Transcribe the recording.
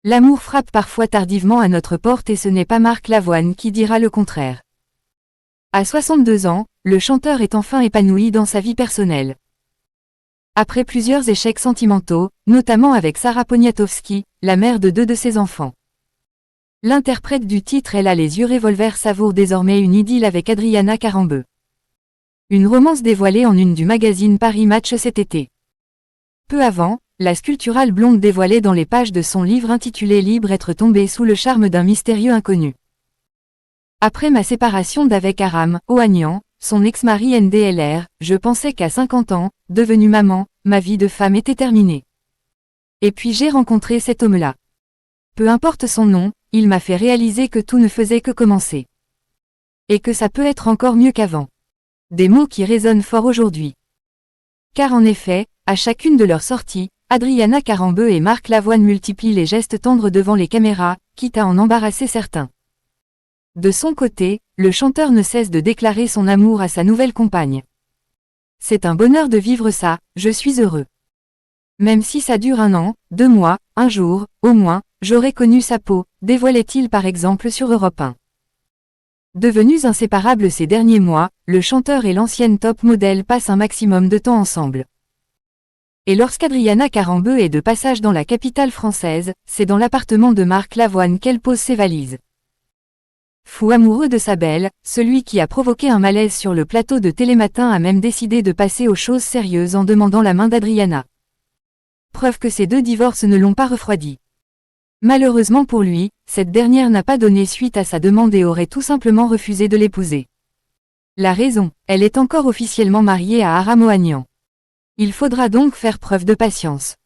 L'amour frappe parfois tardivement à notre porte et ce n'est pas Marc Lavoine qui dira le contraire. À 62 ans, le chanteur est enfin épanoui dans sa vie personnelle. Après plusieurs échecs sentimentaux, notamment avec Sarah Poniatowski, la mère de 2 de ses enfants. L'interprète du titre Elle a les yeux revolver savoure désormais une idylle avec Adriana Carambeu. Une romance dévoilée en une du magazine Paris Match cet été. Peu avant, la sculpturale blonde dévoilait dans les pages de son livre intitulé Libre être tombée sous le charme d'un mystérieux inconnu. Après ma séparation d'avec Aram Ohanian, son ex-mari NDLR, je pensais qu'à 50 ans, devenue maman, ma vie de femme était terminée. Et puis j'ai rencontré cet homme-là. Peu importe son nom, il m'a fait réaliser que tout ne faisait que commencer. Et que ça peut être encore mieux qu'avant. Des mots qui résonnent fort aujourd'hui. Car en effet, à chacune de leurs sorties, Adriana Carambeu et Marc Lavoine multiplient les gestes tendres devant les caméras, quitte à en embarrasser certains. De son côté, le chanteur ne cesse de déclarer son amour à sa nouvelle compagne. C'est un bonheur de vivre ça, je suis heureux. Même si ça dure 1 an, 2 mois, un jour, au moins, j'aurais connu sa peau, dévoilait-il par exemple sur Europe 1. Devenus inséparables ces derniers mois, le chanteur et l'ancienne top modèle passent un maximum de temps ensemble. Et lorsqu'Adriana Carambeu est de passage dans la capitale française, c'est dans l'appartement de Marc Lavoine qu'elle pose ses valises. Fou amoureux de sa belle, celui qui a provoqué un malaise sur le plateau de Télématin a même décidé de passer aux choses sérieuses en demandant la main d'Adriana. Preuve que ces 2 divorces ne l'ont pas refroidi. Malheureusement pour lui, cette dernière n'a pas donné suite à sa demande et aurait tout simplement refusé de l'épouser. La raison, elle est encore officiellement mariée à Aram Ohanian. Il faudra donc faire preuve de patience.